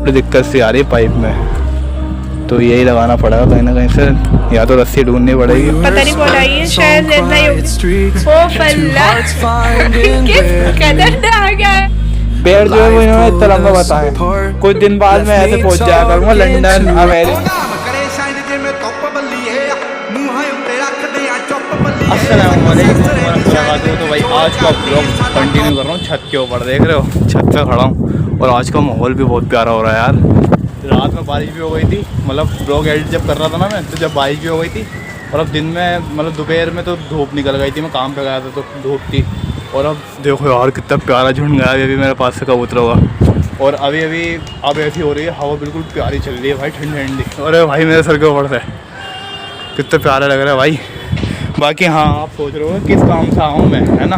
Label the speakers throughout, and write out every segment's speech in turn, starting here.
Speaker 1: थोड़ी दिक्कत सी आ रही है पाइप में, तो यही लगाना पड़ेगा कहीं ना कहीं से, या तो रस्सी ढूंढनी पड़ेगी।
Speaker 2: पता नहीं कौन आई है, शायद ज़िंदा ही होगी। ओ फल्ला किस कदर में आ गया है।
Speaker 1: पेड़ जो है वो इन्होंने इतना लंबा बताए, कुछ दिन बाद मैं ऐसे पहुंच जाया करूँगा लंदन अमेरिका। तो भाई आज का ब्लॉग कंटिन्यू कर रहा हूँ छत के ऊपर, देख रहे हो छत पे खड़ा हूँ और आज का माहौल भी बहुत प्यारा हो रहा है यार। रात में बारिश भी हो गई थी, मतलब ब्लॉग एडिट जब कर रहा था ना मैं, तो जब बारिश भी हो गई थी, और अब दिन में मतलब दोपहर में तो धूप निकल गई थी, मैं काम पे गया था तो धूप थी। और अब देखो यार कितना प्यारा झुंड गया अभी मेरे पास से कबूतर होगा। और अभी अब ऐसी हो रही है, हवा बिल्कुल प्यारी चल रही है भाई, ठंडी ठंडी। अरे भाई मेरे सर के ऊपर से कितना प्यारा लग रहा है भाई। बाकी हाँ, आप सोच रहे हो किस काम से आऊँ मैं, है ना।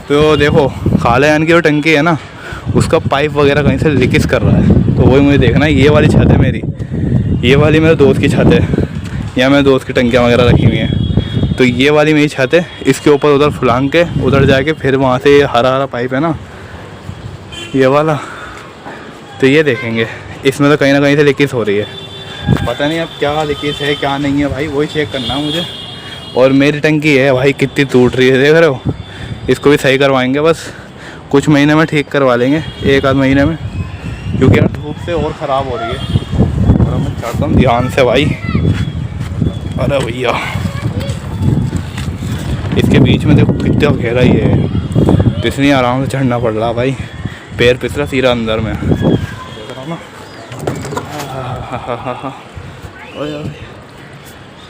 Speaker 1: तो देखो खाले यान की जो टंकी है ना, उसका पाइप वगैरह कहीं से लीकेज कर रहा है, तो वही मुझे देखना है। ये वाली छत है मेरी, ये वाली मेरे दोस्त की छत है, यहाँ मेरे दोस्त की टंकियाँ वगैरह रखी हुई हैं, तो ये वाली मेरी छत है। इसके ऊपर उधर फुलांग के उधर जाके फिर वहाँ से ये हरा हरा पाइप है ना ये वाला, तो ये देखेंगे इसमें तो कहीं ना कहीं से लीकेज हो रही है। पता नहीं अब क्या लीकेज है क्या नहीं है भाई, वही चेक करना है मुझे। और मेरी टंकी है भाई कितनी टूट रही है, देख रहे हो। इसको भी सही करवाएंगे, बस कुछ महीने में ठीक करवा लेंगे, एक आध महीने में, क्योंकि यार धूप से और ख़राब हो रही है। और मैं चढ़ता हूँ ध्यान से भाई। अरे भैया इसके बीच में देखो कितना गहरा ही है, तो इसलिए आराम से चढ़ना पड़ रहा भाई, पैर पिसरा सीधा अंदर में, देख रहा हूँ ना। हाँ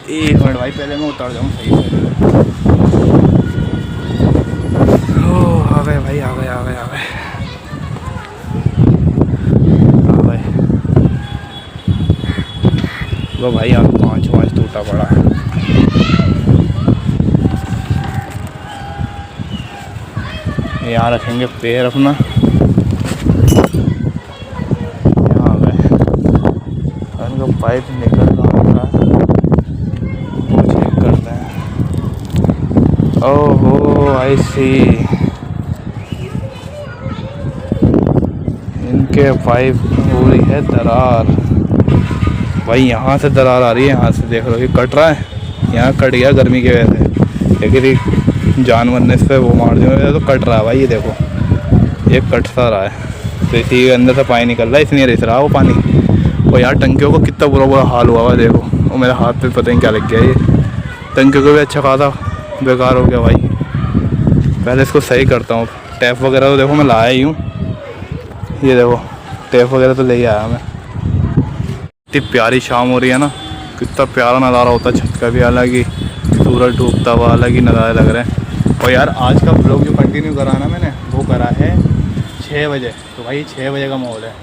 Speaker 1: एक मिनट भाई, पहले मैं उतर जाऊँ सही से। ओह आ गए भाई, आ गए आ गए आ गए आ गए। वो भाई यहाँ पाँच टूटा पड़ा है। यहाँ रखेंगे पैर अपना, यहाँ आ गए। उनका पाइप निकल रहा है, वो चेक करते हैं। ओहो आई सी, इनके पाइप हो रही है दरार भाई, यहाँ से दरार आ रही है, यहाँ से देख लो ये कट रहा है, यहाँ कट गया गर्मी की वजह से, लेकिन जानवर ने इस पर वो मार दिया तो कट रहा है भाई, ये देखो ये कट सा रहा है, तो इसी के अंदर से पानी निकल रहा है, इसलिए रिस रहा है वो पानी। और यार टंकियों को कितना बुरा हाल हुआ हुआ देखो, और मेरे हाथ पे पता नहीं क्या लग गया, ये टंकियों को भी अच्छा खासा बेकार हो गया भाई। पहले इसको सही करता हूँ। टैप वगैरह तो देखो मैं लाया ही हूँ, ये देखो टैप वगैरह तो ले ही आया मैं। इतनी प्यारी शाम हो रही है ना, कितना प्यारा नज़ारा होता है छत का भी, अलग ही सूरज डूबता हुआ अलग ही नज़ारे लग रहे हैं। और यार आज का ब्लॉग जो कंटिन्यू करा ना मैंने, वो करा है 6 बजे, तो भाई 6 बजे का माहौल है।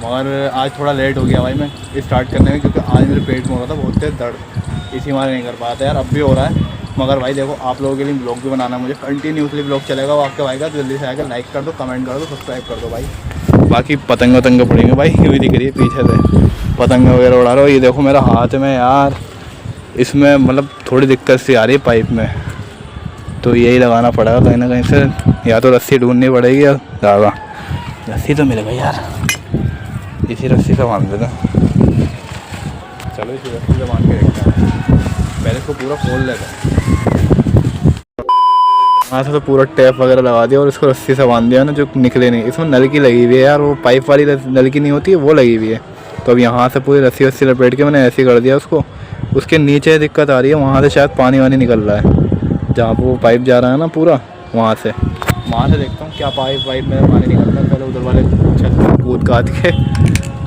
Speaker 1: मगर आज थोड़ा लेट हो गया भाई मैं स्टार्ट करने में, क्योंकि आज मेरे पेट में हो रहा था बहुत तेज दर्द, इसी मारे नहीं कर पाया था यार। अब भी हो रहा है, मगर भाई देखो आप लोगों के लिए ब्लॉग भी बनाना है मुझे, कंटिन्यूसली ब्लॉग चलेगा वो आपके भाई का। जल्दी से आकर लाइक कर दो, कमेंट कर दो, सब्सक्राइब कर दो भाई। बाकी पतंग पड़ेंगे भाई, ये भी दिख रही है पीछे से पतंग वगैरह उड़ा रहे हो। ये देखो मेरा हाथ में यार, इसमें मतलब थोड़ी दिक्कत सी आ रही है पाइप में, तो यही लगाना पड़ेगा कहीं ना कहीं से, या तो रस्सी ढूंढनी पड़ेगी या धागा। रस्सी तो मिल गई यार, इसी रस्सी से बांध देते हैं। चलो इसी रस्सी से बांध के देखते हैं, पहले इसको पूरा खोल लेते हैं। यहाँ से तो पूरा टैप वगैरह लगा दिया और इसको रस्सी से बांध दिया ना, जो निकले नहीं। इसमें नलकी लगी हुई है यार, वो पाइप वाली नलकी नहीं होती है, वो लगी हुई है। तो अब यहाँ से पूरी रस्सी वस्सी लपेट के मैंने ऐसे कर दिया उसको। उसके नीचे दिक्कत आ रही है, वहाँ से शायद पानी वानी निकल रहा है, जहाँ पर वो पाइप जा रहा है ना पूरा, वहाँ से देखता हूँ क्या पाइप में पानी निकलता है। पहले उधर वाले छत पर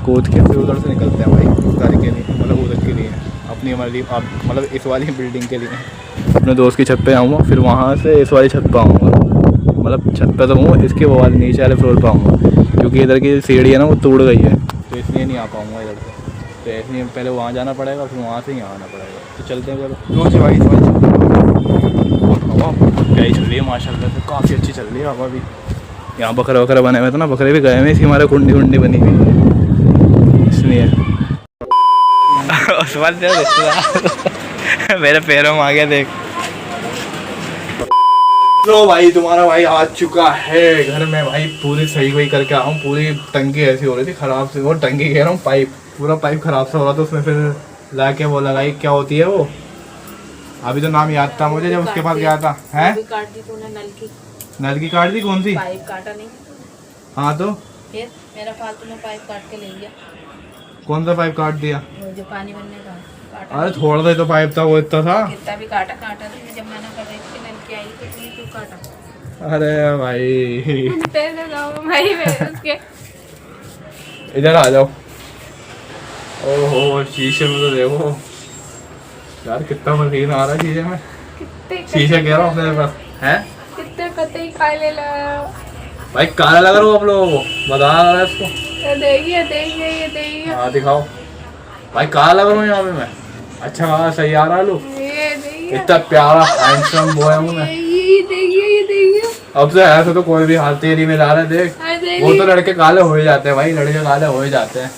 Speaker 1: कूद के फिर उधर से निकलते हैं भाई, उधर के लिए, मतलब उधर के लिए अपनी हमारी मतलब इस वाली बिल्डिंग के लिए। अपने दोस्त की छत पे आऊँगा, फिर वहाँ से इस वाली छत पे आऊँगा, मतलब छत पे तो हूँ, इसके वो वाले नीचे वाले फ्लोर पे आऊँगा, क्योंकि इधर की सीढ़ी है ना वो टूट गई है, तो इसलिए नहीं आ पाऊँगा इधर से। तो इसलिए पहले वहाँ जाना पड़ेगा, फिर वहाँ से यहाँ आना पड़ेगा। तो चलते हैं पहले रोज भाई, हवा क्या ही चल रही है माशाल्लाह से, काफ़ी अच्छी चल रही है हवा भी। यहाँ बकरे वकरे बने हुए थे ना, बकरे भी गए हैं, इसकी हमारे कुंडी बनी हुई है, इसलिए उस बार मेरे पैरों में आ गया देख। लो भाई तुम्हारा भाई आ चुका है घर में भाई। पूरी सही वही करके आऊँ। पूरी टंकी ऐसी हो रही थी खराब से, वो टंकी कह रहा हूँ पाइप पूरा पाइप खराब सा हो रहा था। उसमें फिर ला के वो लगाई, क्या होती है वो, अभी तो नाम याद था मुझे जब उसके पास गया था। हैं
Speaker 2: काट दी तूने नल की।
Speaker 1: नल की काट दी? कौन सी
Speaker 2: पाइप काटा नहीं?
Speaker 1: हाँ तो
Speaker 2: फिर मेरा फालतू में पाइप काट के ले लिया।
Speaker 1: कौन सा पाइप काट दिया?
Speaker 2: वो जो पानी बनने का काटा।
Speaker 1: अरे थोड़ा सा तो पाइप था, वो इतना था।
Speaker 2: कितना भी काटा तो जब मैंने कर रही थी नल की आई तो तूने क्यों काटा?
Speaker 1: अरे भाई
Speaker 2: पैसे दो भाई मेरे उसके।
Speaker 1: इधर आ जाओ। ओहो शीशे में तो देखो यार कितना मशीन आ रहा है शीशे में। शीशे कह रहा हूँ अपने पास है।
Speaker 2: कितने कतई काले लगा
Speaker 1: भाई काला लग रहा हो आप लोगों को, बता रहा है इसको।
Speaker 2: देखिए
Speaker 1: हाँ दिखाओ भाई, काला लग रहा हूँ यहाँ पे मैं। अच्छा हाँ सही आ रहा है लुक।
Speaker 2: ये देखिए
Speaker 1: इतना प्यारा हैंडसम बॉय हूँ मैं।
Speaker 2: ये देखिए
Speaker 1: अब से ऐसे तो कोई भी हाल तेरी में ला रहे देख। वो तो लड़के काले हो ही जाते हैं भाई, लड़के काले हो ही जाते हैं।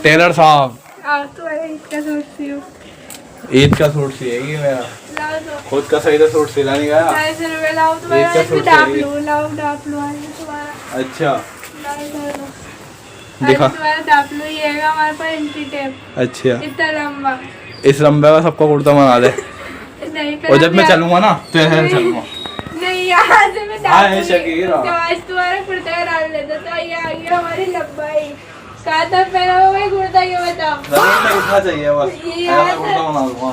Speaker 1: टेलर साहब ईद का सूट सिएगी मेरा। खुद का सही से सूट सिला नहीं गया। अच्छा दिखा। अच्छा
Speaker 2: इतना लंबा
Speaker 1: इस लंबे का सबका कुर्ता बना दे। और जब मैं चलूंगा ना तो ऐसे चलूंगा।
Speaker 2: नहीं यहाँ से मैं
Speaker 1: हाँ शकीरा
Speaker 2: आज तुम्हारा कुर्ता डाल लेता तो ये आ गया हमारी लंबाई। कहा था पहना हुआ भाई कुर्ता, ये बताओ।
Speaker 1: उठना चाहिए बस,
Speaker 2: ये
Speaker 1: ऐसा कुर्ता बना दूंगा।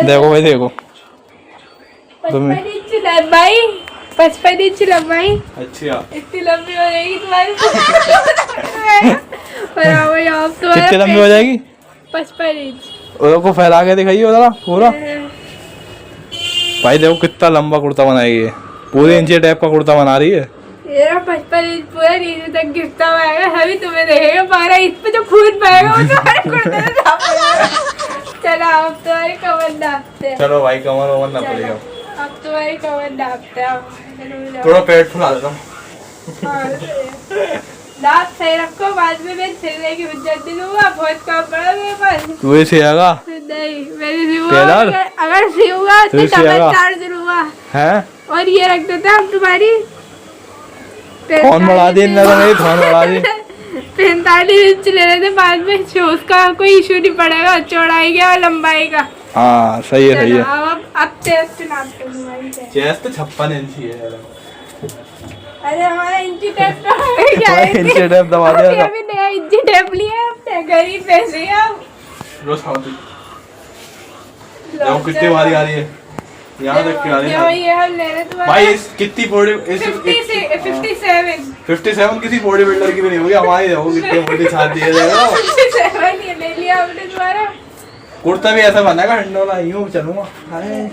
Speaker 1: देखो भाई देखो
Speaker 2: 55 इंच लंबाई, 55 इंच लंबाई।
Speaker 1: अच्छा
Speaker 2: इतनी लंबी हो जाएगी तुम्हारी।
Speaker 1: कितनी लंबी हो जाएगी?
Speaker 2: 55 इंच।
Speaker 1: उसको फैला के दिखाइए जरा पूरा। भाई देखो कितना लंबा कुर्ता बनाएगी, पूरी इंची टाइप का कुर्ता बना रही है।
Speaker 2: 55 इंच पूरा नीचे तक गिरता हुआ अभी तुम्हें देखेगा। 12 इंच पे जो खून पाएगा वो तुम्हारे कुर्ते में छाप जाएगा। चलो अब तुम्हारी कमर नापते हैं।
Speaker 1: चलो भाई कमर वमर ना पड़ेगा।
Speaker 2: अब तुम्हारी कमर नापते हैं।
Speaker 1: थोड़ा पेट फुला देता हूँ।
Speaker 2: दांत सही रखो, बाद में मैं सिलने की उज्जत दिलूंगा। बहुत काम पड़ा मेरे पास।
Speaker 1: तू ही सिएगा?
Speaker 2: नहीं मेरी सिलूंगा, अगर सिलूंगा तो चमत्कार दिलूंगा।
Speaker 1: हैं?
Speaker 2: और ये रख देते हम तुम्हारी
Speaker 1: फोन बढ़ा दी ना, तो मेरी फोन बढ़ा दी।
Speaker 2: 45 इंच ले रहे थे बाद में, शूज का कोई इशू नहीं पड़ेगा चौड़ाई का और लंबाई का।
Speaker 1: हाँ सही है सही है।
Speaker 2: अब चेस्ट नापते हैं तुम्हारी।
Speaker 1: चेस्ट 56 इंच है।
Speaker 2: अरे हमारा इंची टेप क्या
Speaker 1: इंची टेप दबा दिया।
Speaker 2: अभी नया इंची टेप लिया हमने, गरीब पैसे हम।
Speaker 1: रोज खाओ कितनी बारी आ रही है यहाँ तक क्या
Speaker 2: ये हम ले रहे तुम्हारे
Speaker 1: भाई। इस कितनी बॉडी 57 किसी बॉडी बिल्डर की भी नहीं होगी हमारी। देखो कितनी बॉडी छाती है।
Speaker 2: 57 ये ले लिया हमने तुम्हारा।
Speaker 1: कुर्ता भी ऐसा बनेगा हंडोला, यूं चलूंगा।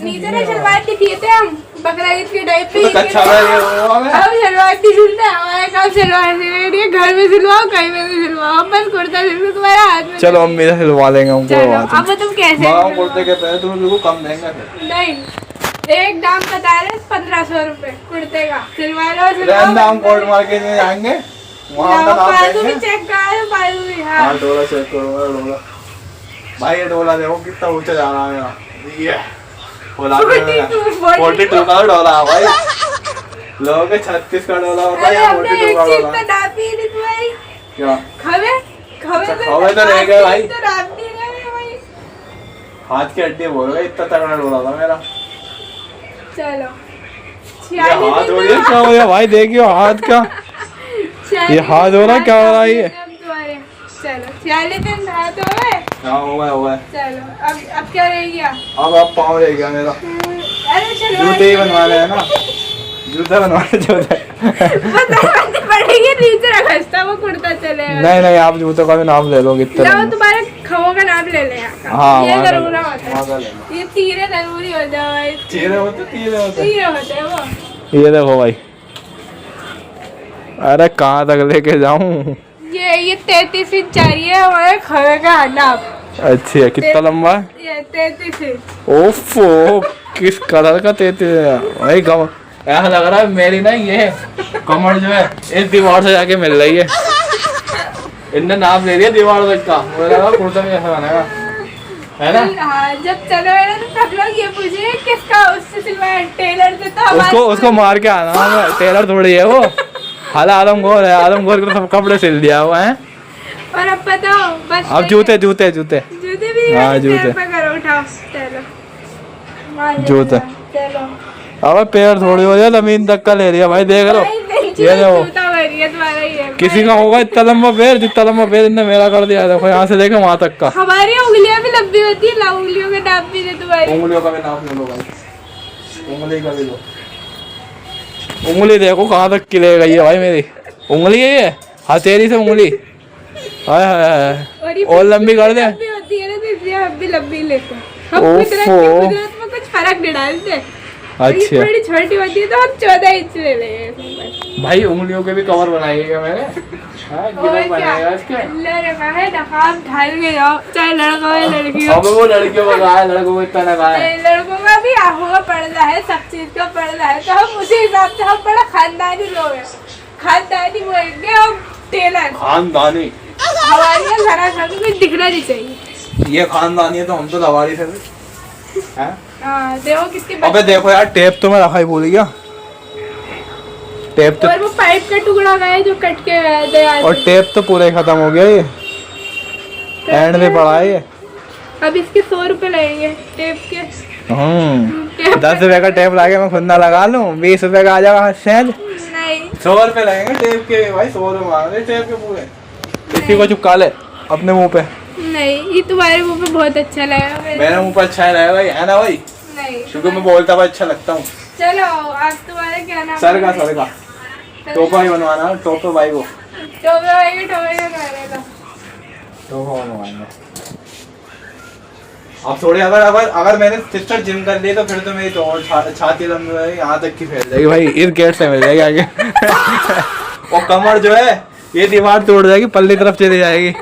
Speaker 2: नीचे ना सलवार की थी थे हम बकरा ईद के टाइप पे।
Speaker 1: अच्छा
Speaker 2: अब सलवार की सिलते हैं, हमारे काम सलवार सिलेगी। घर में सिलवाओ कहीं में भी सिलवाओ, बस कुर्ता सिल तुम्हारे हाथ में।
Speaker 1: चलो अम्मी से सिलवा लेंगे हमको।
Speaker 2: अब तुम कैसे
Speaker 1: कुर्ते के पैसे तुम्हें बिल्कुल कम देंगे।
Speaker 2: नहीं एक दाम बता रहे 1500 रुपए कुर्ते का। सिलवा लो
Speaker 1: दाम कोर्ट मार्केट में जाएंगे वहाँ का नाम
Speaker 2: बाजू भी चेक करा, बाजू भी। हाँ
Speaker 1: डोला चेक करो डोला। भाई ये डोला देखो कितना ऊंचा जा रहा है। ये 42 का डोला भाई। लोगों के 36 का डोला होता है, 42 का डोला। क्या खवे तो रह गए भाई। हाथ की हड्डी बोल रहे, इतना तगड़ा डोला था मेरा।
Speaker 2: चलो
Speaker 1: ये हाथ हो रहा क्या हो गया भाई? देखियो हाथ का, ये हाथ हो रहा क्या हो रहा है ये?
Speaker 2: चलो 46 दिन हाथ हो गए।
Speaker 1: हाँ हो गया।
Speaker 2: चलो अब क्या रह गया?
Speaker 1: अब पाँव रह गया मेरा।
Speaker 2: अरे चलो
Speaker 1: जूते ही बनवाने हैं ना, जूते बनवाने जूते
Speaker 2: पड़ेगी नीचे रखता वो कुर्ता चलेगा।
Speaker 1: नहीं आप जूते का भी नाम ले लो कितना।
Speaker 2: तुम्हारे खवों का नाम ले ले।
Speaker 1: हाँ
Speaker 2: ये जरूरी होता है, ये तीरे जरूरी हो जाए। तीरे होते हैं वो।
Speaker 1: ये देखो भाई, अरे कहाँ तक लेके जाऊँ?
Speaker 2: ये 33 इंच चाहिए हमारे खवे का नाप।
Speaker 1: अच्छा कितना लंबा है?
Speaker 2: ये 33 इंच।
Speaker 1: ओफो किस कलर का 33 भाई? कम ऐसा लग रहा है मेरी ना ये कमर जो है इस दीवार से जाके मिल रही है। इनने नाप ले लिया दीवार तक का, मुझे लगा कुर्ता भी ऐसा बनेगा। है ना?
Speaker 2: हाँ, जब चलो है ना तो सब लोग ये पूछे किसका उससे सिलवाया, टेलर से तो
Speaker 1: उसको मार के आना, टेलर थोड़ी है वो। हाल आलमगोर है, आलमगोर को सब कपड़े सिल दिया हुआ है।
Speaker 2: और अब बताओ बस
Speaker 1: अब जूते जूते
Speaker 2: जूते भी
Speaker 1: हाँ, जूते
Speaker 2: करो, उठाओ चलो
Speaker 1: जूते।
Speaker 2: चलो
Speaker 1: अब पैर थोड़ी हो जाए, जमीन तक का ले रही है भाई, देख लो ये देखो।
Speaker 2: तुम्हारा ही है।
Speaker 1: किसी का होगा इतना लंबा पैर, जितना लंबा पैर इनने मेरा कर दिया। देखो यहाँ से लेके वहां तक का।
Speaker 2: हमारी उंगलियां भी लंबी होती है, उंगलियों के नाप भी दे तुम्हारी।
Speaker 1: उंगलियों का भी नाप ले लो भाई, उंगली का भी लो। उंगली देखो कहाँ तक की ले गई है भाई मेरी। उंगली है ये, हथेली से उंगली। हाय हाय हाय, और लंबी कर दे।
Speaker 2: होती है ना, तो इसलिए हम भी लंबी लेते हैं। हम कुदरत में कुछ फर्क नहीं डालते।
Speaker 1: अच्छा,
Speaker 2: थोड़ी छोटी होती है तो हम 14 इंच ले लेंगे
Speaker 1: भाई। उंगलियों के भी कवर बनाइएगा मेरे। हाँ, गिरफ्त बनाएगा इसके।
Speaker 2: नकाब ढाल के जाओ, चाहे लड़का हो लड़की हो।
Speaker 1: अब वो लड़कियों का कहा है, लड़कों को इतना लगा है।
Speaker 2: लड़कों का भी होगा पर्दा है, सब चीज का पर्दा है, तो हम उसी हिसाब से, हम बड़ा खानदानी लोग हैं, खानदानी बोलेंगे हम। टेलर
Speaker 1: खानदानी
Speaker 2: हमारी जरा सा भी कुछ दिखना नहीं चाहिए।
Speaker 1: ये खानदानी है तो हम तो लवारी से हैं।
Speaker 2: हाँ, देखो किसके
Speaker 1: अबे देखो यार, टेप तो मैं रखा ही भूल गया। टेप तो,
Speaker 2: और वो पाइप का टुकड़ा गया जो कट के गया।
Speaker 1: और टेप तो पूरे खत्म हो गया, ये एंड में पड़ा है ये।
Speaker 2: अब इसके 100 रुपए लगेंगे टेप के।
Speaker 1: 10 रुपए का टेप लाके मैं खुद ना लगा लूं, 20 रुपए का आ जाएगा सेल।
Speaker 2: नहीं,
Speaker 1: 100 रुपए लगेंगे टेप के भाई, 100 रुपए मांग रहे टेप के पूरे। इसी को चिपका ले अपने मुंह पे।
Speaker 2: नहीं, ये तुम्हारे मुंह पे बहुत अच्छा लगा।
Speaker 1: मेरे मुंह पे अच्छा लगेगा भाई, है ना भाई?
Speaker 2: नहीं,
Speaker 1: क्योंकि मैं बोलता हुआ अच्छा लगता हूँ।
Speaker 2: चलो आज तुम्हारा क्या नाम?
Speaker 1: सर का टोपा ही बनवाना, टोपा भाई को।
Speaker 2: टोपे भाई का करेगा।
Speaker 1: टोपा बनवाएंगे। अब थोड़ी अगर मैंने सिस्टर जिम कर ली तो फिर तो मेरी तो और छाती लंबी यहाँ तक की फैल जाएगी भाई, इस गेट से मिल जाएगी आगे। और कमर जो है ये दीवार तोड़ जाएगी, पल्ली तरफ चली जाएगी,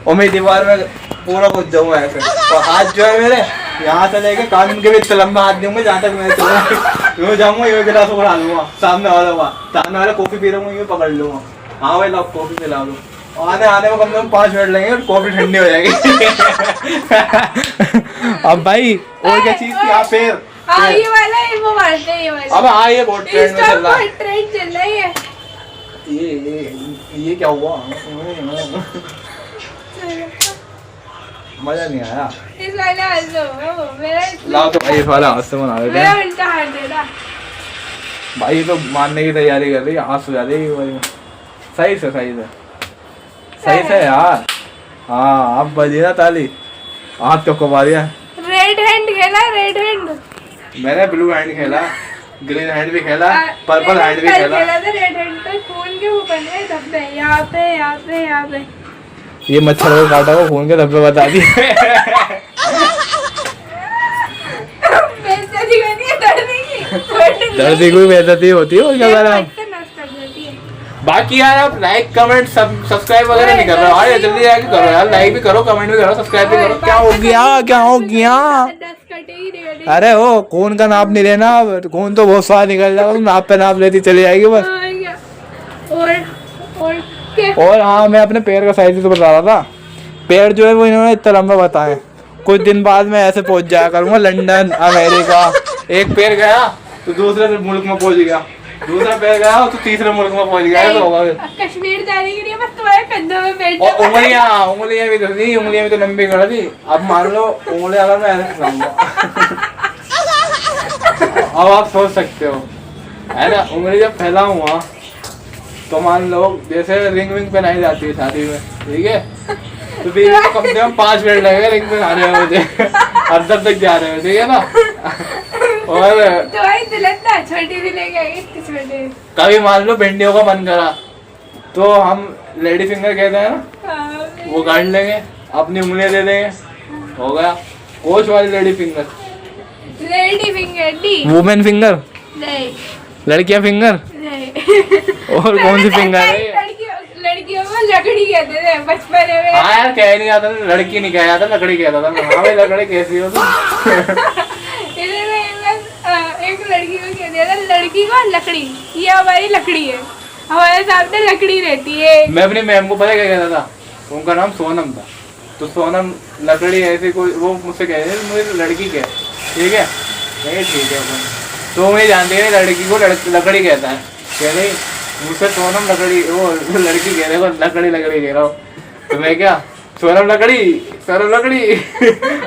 Speaker 1: और मैं दीवार में पूरा घुस जाऊंगा ऐसे। और हाथ जो है मेरे यहाँ से लेके कानून के भी इतना लंबा हाथ दूंगा जहाँ तक मैं चलूंगा, जाऊंगा ये गिलास उड़ा लूंगा, सामने वाला कॉफी पी रहा हूँ, ये पकड़ लूंगा। हाँ भाई लो कॉफी पिला लो। आने में कम से कम 5 मिनट लगेंगे और कॉफी ठंडी हो जाएगी। अब भाई और क्या चीज थी? आप पैर।
Speaker 2: हाँ, ये वाला है, वो मारते हैं ये वाला।
Speaker 1: अब हाँ, ये बहुत ट्रेंड में चल रहा है।
Speaker 2: ट्रेंड चल रहा है
Speaker 1: ये क्या हुआ? मजा नहीं आया।
Speaker 2: इस वाला हाथ दो, मेरा
Speaker 1: लाओ तो भाई, इस वाला हाथ से बना देते
Speaker 2: मेरा
Speaker 1: हैं
Speaker 2: उल्टा हाथ दे रहा।
Speaker 1: भाई। ये तो मारने की तैयारी कर रही है, हाथ सुझा देगी भाई। सही से यार। हाँ, अब बजी ना ताली, हाथ तो कमा दिया।
Speaker 2: रेड हैंड खेला, रेड हैंड।
Speaker 1: मैंने ब्लू हैंड खेला, ग्रीन हैंड भी खेला, पर्पल हैंड भी खेला।
Speaker 2: रेड हैंड पे खून के वो बने धब्बे, यहाँ पे।
Speaker 1: ये मच्छर को काटा को खून के धब्बे बता दिए।
Speaker 2: बेइज्जती करनी है,
Speaker 1: दर्द की कोई बेइज्जती होती है और क्या कर रहा है। बाकी यार आप लाइक कमेंट सब्सक्राइब वगैरह नहीं कर रहे हो यार, जल्दी जाके करो यार, लाइक भी करो, कमेंट भी करो, सब्सक्राइब भी करो। क्या हो गया? अरे हो, खून का नाप नहीं लेना, खून तो बहुत सारा निकल जाएगा, नाप पे नाप लेती चली जाएगी बस। और हाँ, मैं अपने पैर का साइज तो बता रहा था। पैर जो है वो इन्होंने इतना लंबा बताया, कुछ दिन बाद मैं ऐसे पहुंच जाया करूंगा लंदन, अमेरिका। एक पैर गया तो दूसरे मुल्क में पहुंच गया, दूसरा पैर गया तो तीसरे मुल्क में पहुंच गया। तो होगा
Speaker 2: कश्मीर जाने के लिए बस तुम्हारे कंधों में बैठ।
Speaker 1: और उंगलियां भी तो दी, उंगलियां भी तो लंबी कर दी। अब मान लो उंगलियां अगर मैं ऐसे करूंगा, अब आप सोच सकते हो है ना, उंगली जब फैलाऊंगा तो मान लो जैसे रिंग विंग पहनाई जाती है शादी में, ठीक है, तो भी कम से कम 5 मिनट लगेगा रिंग पहनाने में मुझे, अंदर तक जा रहे हो, ठीक है ना। और
Speaker 2: छोटी भी लेके छोटे,
Speaker 1: कभी मान लो भिंडियों का मन करा तो हम लेडी फिंगर कहते हैं ना, वो काट लेंगे, अपनी उंगलियां दे देंगे, हो गया कोच वाली lady finger D. Women finger
Speaker 2: नहीं,
Speaker 1: लड़कियां फिंगर
Speaker 2: नहीं।
Speaker 1: और कौन सी फिंगर है?
Speaker 2: लड़कियों को लकड़ी कहते थे बचपन में।
Speaker 1: हाँ यार, कह नहीं आता था, लड़की नहीं कह जाता, लकड़ी कहता था। हाँ भाई, लकड़ी कैसी हो तुम?
Speaker 2: एक लड़की को कहते थे, लड़की को लकड़ी, ये हमारी लकड़ी है, हमारे सामने लकड़ी रहती है।
Speaker 1: मैं अपनी मैम को पता क्या कहता था, उनका नाम सोनम था। तो सोनम लकड़ी ऐसे कोई वो मुझसे कह रहे मुझे लड़की कह, ठीक है नहीं ठीक है तो मुझे जानते हैं लड़की को लकड़ी कहता है, कह रही मुझसे सोनम लकड़ी वो लड़की कह रहे वो लकड़ी कह रहा हूँ, तो मैं क्या सोनम लकड़ी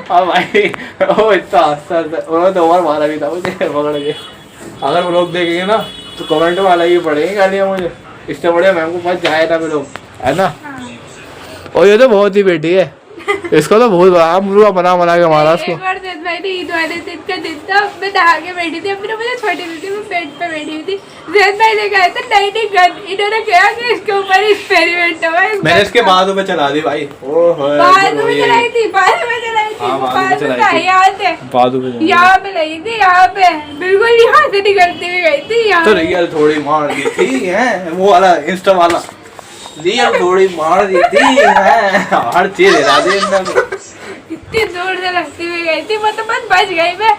Speaker 1: हाँ भाई वो इतना उन्होंने 2 बार मारा भी था मुझे पकड़ के। अगर वो लोग देखेंगे ना तो कमेंट में अलग ही पड़ेंगे गालियाँ मुझे, इससे बढ़िया मैम को पास जाए ना भी लोग, है ना। और ये तो बहुत ही बेटी है, इसको तो बहुत मुर्गा बना के मारा उसको।
Speaker 2: एक बार जैद भाई ने ईद वाले दिन का दिन था, मैं नहा के बैठी थी, अपने मुझे छोटी थी मैं बेड पे बैठी हुई थी, जैद भाई ने कहा था नहीं गन, इन्होंने कहा कि इसके ऊपर एक्सपेरिमेंट हुआ है।
Speaker 1: मैंने इसके बाजू में चला दी भाई,
Speaker 2: बाजू में चलाई थी याद है,
Speaker 1: बाजू में
Speaker 2: यहाँ पे लगी थी, यहाँ पे बिल्कुल यहाँ से निकलती हुई गई थी यहाँ
Speaker 1: तो रियल थोड़ी मार दी थी है वो वाला इंस्टा वाला रियल थोड़ी मार दी थी है, हर चीज हिला दी
Speaker 2: इतनी दूर से लगती हुई गई थी, मतलब बस बच गई मैं।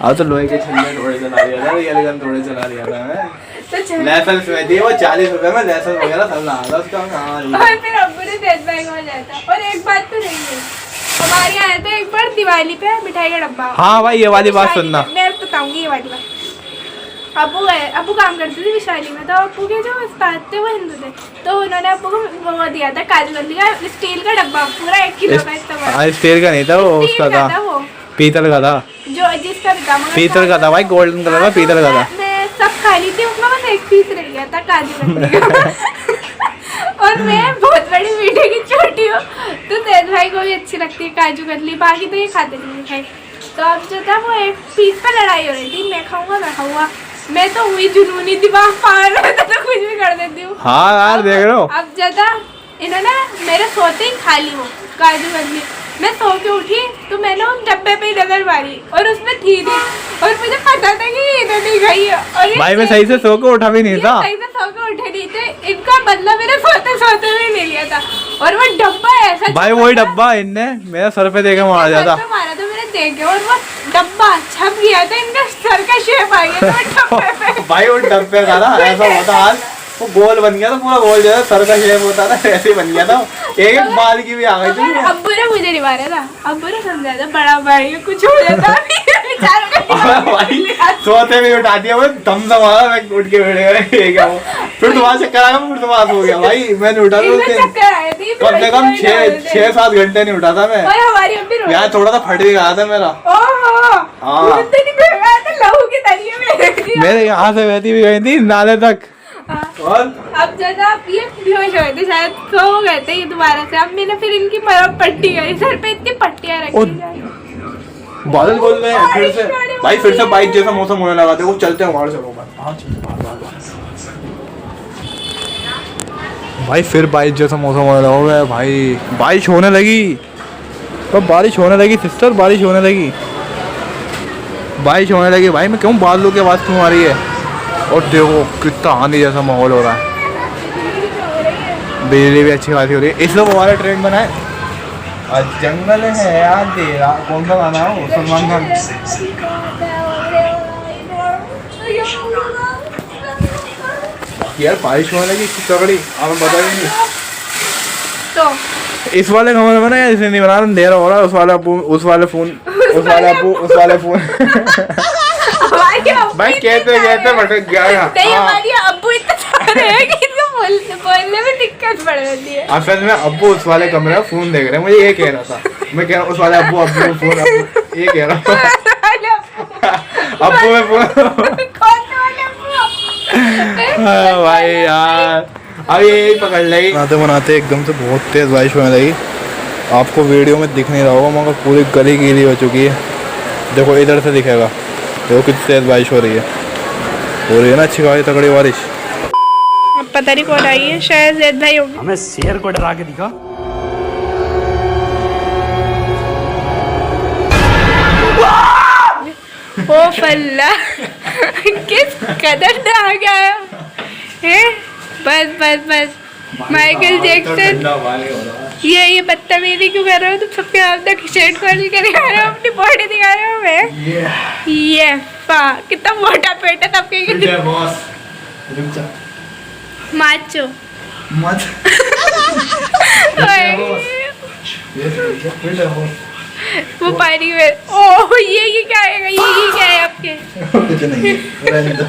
Speaker 1: अब तो लोहे के छल्ले थोड़े चला लिया था, रियल गन थोड़े चला लिया था मैं,
Speaker 2: तो
Speaker 1: लाइसेंस में थी वो 40 रुपए में लाइसेंस वगैरह सब लगा था उसका।
Speaker 2: और फिर अब्बू ने जैद भाई को जाता। और एक बात तो नहीं है, हमारे यहाँ तो एक बार दिवाली पे मिठाई का डब्बा,
Speaker 1: हाँ भाई ये वाली बात सुनना,
Speaker 2: मैं बताऊंगी ये वाली बात। अब्बू काम करते थे विशाली में, तो अब्बू के जो उस्ताद थे वो हिंदू थे, तो उन्होंने अब्बू को वो दिया था काजू कतली का स्टील का डब्बा पूरा 1 किलो का इस्तेमाल।
Speaker 1: स्टील का नहीं था वो, उसका था
Speaker 2: वो
Speaker 1: पीतल का था,
Speaker 2: जो जिसका भी था
Speaker 1: पीतल का था भाई, गोल्डन कलर का पीतल का था।
Speaker 2: मैं सब खा ली थी, उसमें बस 1 पीस रह गया था काजू कतली का और मैं बहुत बड़ी मीठे की छोटी हूँ, तो तेज भाई को भी अच्छी लगती है काजू कतली, बाकी तो ये खाते नहीं मिठाई। तो अब जो था वो 1 पीस पर लड़ाई हो रही थी, मैं खाऊंगा, मैं तो हुई जुनूनी, दिमाग पार रहा था तो कुछ भी कर देती हूँ।
Speaker 1: हाँ यार देख रहे हो,
Speaker 2: अब ज्यादा इन्होंने मेरे सोते ही खा ली वो काजू कतली, मैं सो के उठी तो मैंने उस डब्बे पे ही नजर मारी और उसमें थी और मुझे पता था कि इन्होंने नहीं खाई है। और
Speaker 1: भाई मैं सही से सो के उठा भी नहीं था,
Speaker 2: सही से सो के उठे नहीं थे, इनका बदला मेरे सोते हुए नहीं लिया था। और वो डब्बा ऐसा
Speaker 1: भाई वही डब्बा इनने मेरा सर पे देके मारा जाता,
Speaker 2: मारा था मैंने देखे, और वो डब्बा छप गया था, इनका सर का शेप आ गया था डब्बे पे।
Speaker 1: भाई वो डब्बे का ना ऐसा होता हाल, वो गोल बन गया था पूरा गोल, जैसा सर का शेप होता था ऐसे ही बन गया था, एक बाल की भी आ गई थी।
Speaker 2: अब्बू ने मुझे नहीं मारा था, अब्बू ने समझा था बड़ा भाई कुछ हो जाता
Speaker 1: भाई सोते में उठा दिया, मैं दम मारा, मैं उठ के बैठ गया, फिर तुम्हारा चक्कर आया, फिर तुम्हारा हो गया भाई, मैंने उठा कम से कम 6-7 घंटे नहीं उठा था मैं, यार थोड़ा सा फट भी गया था मेरा, मेरे यहाँ से बहती भी गई थी नाले तक। और
Speaker 2: अब जैसा आप ये बेहोश हो गए थे, शायद सो गए थे ये दोबारा से, अब मैंने फिर इनकी पट्टी करी, सर पे इतनी पट्टियां रखी जाए।
Speaker 1: बादल बोल रहे हैं फिर से भाई, फिर से बाइक जैसा मौसम होने लगा, देखो चलते हैं वहां से भाई, फिर बारिश जैसा मौसम होने लगा भाई, बारिश होने लगी, तो बारिश होने लगी सिस्टर, बारिश होने लगी भाई। मैं क्यों बादलों की आवाज़ क्यों आ रही है, और देखो कितना आंधी जैसा माहौल हो रहा है, बिजली भी अच्छी खासी हो रही है, इसलिए वो वाला ट्रेंड बना है जंगल है यार तेरा, कौन सा गाना हो सलमान खान, यार बारिश होने लगी इतनी तगड़ी, आप बता नहीं
Speaker 2: तो
Speaker 1: इस वाले कमरे में ना इसे नहीं बना रहा, अंधेरा हो रहा है, उस वाले फोन भाई कहते भटक गया।
Speaker 2: नहीं हमारी अब्बू इतना सारे हैं कि इनको बोलने में दिक्कत पड़ जाती है।
Speaker 1: असल में अब्बू उस वाले कमरे में फोन देख रहे हैं, मुझे ये कह रहा था, मैं कह रहा हूँ उस वाले अब्बू फोन, ये कह रहा हूँ अब्बू में फोन भाई यार, अब ये पकड़ लगी, बनाते एकदम से बहुत तेज बारिश होने लगी, आपको वीडियो में दिख नहीं रहा होगा मगर पूरी गली गीली हो चुकी है, देखो इधर से दिखेगा, देखो कितनी तेज बारिश हो रही है ना, अच्छी खासी तगड़ी बारिश।
Speaker 2: अब पता नहीं कौन आई है, शायद जैद भाई होगी,
Speaker 3: हमें शेर को डरा के दिखा।
Speaker 2: ओ फल्ला किस कदर डरा गया है, बस माइकल जैक्सन, ये बदतमीजी क्यों कर रहे हो तुम, सबके सामने शर्ट खोल के दिखा रहे हो, अपनी बॉडी दिखा रहे हो, मैं ये कितना मोटा पेट है सबके, माचो
Speaker 1: फिट है
Speaker 2: वो पानी में ओह ये क्या है ये क्या है आपके
Speaker 1: कुछ नहीं है रहने दो।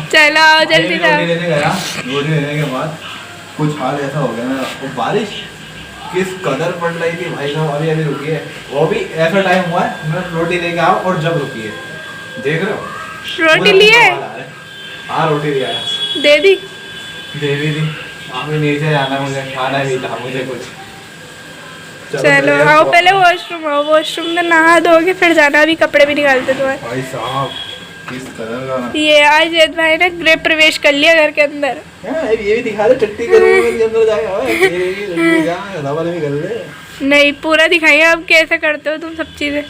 Speaker 2: चलो आओ जल्दी
Speaker 1: रोटी
Speaker 2: लाओ।
Speaker 1: लेने गया, रोटी लेने के बाद कुछ हाल ऐसा हो गया ना, वो बारिश किस कदर पड़ रही थी भाई साहब, अभी अभी रुकी है, वो भी ऐसा टाइम हुआ है मैं रोटी लेके आओ और जब रुकी है, देख रहे हो
Speaker 2: रोटी लिए
Speaker 1: हाँ रोटी लिया है,
Speaker 2: दे दी
Speaker 1: दे भी दी। अभी नीचे जाना है, मुझे खाना भी था मुझे कुछ।
Speaker 2: चलो आओ पहले वॉशरूम आओ, वॉशरूम में नहा धोके फिर जाना, अभी कपड़े भी निकालते तुम्हारे।
Speaker 1: भाई साहब किस कदर का ना,
Speaker 2: ये आज जैद भाई ने गृह प्रवेश कर लिया घर के अंदर।
Speaker 1: ये भी दिखा दे चट्टी के रूम के अंदर जाएगा, ये भी जा डबल भी कर ले।
Speaker 2: नहीं पूरा दिखाइए आप कैसे करते हो तुम सब चीजें।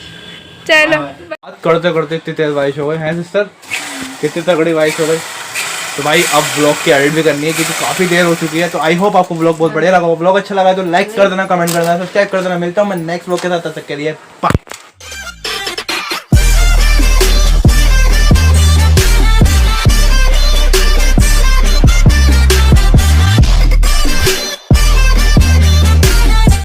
Speaker 2: चलो
Speaker 1: बात करते करते इतनी तेज बारिश हो गई है सिस्टर, कितनी तगड़ी बारिश हो गई। तो भाई अब ब्लॉग की एडिट भी करनी है क्योंकि काफी देर हो चुकी है। तो आई होप आपको ब्लॉग बहुत बढ़िया लगा। ब्लॉग अच्छा लगा तो लाइक कर देना, कमेंट कर देना, सब्सक्राइब कर देना। मिलता हूँ मैं नेक्स्ट ब्लॉग के साथ, तब तक के लिए बाय।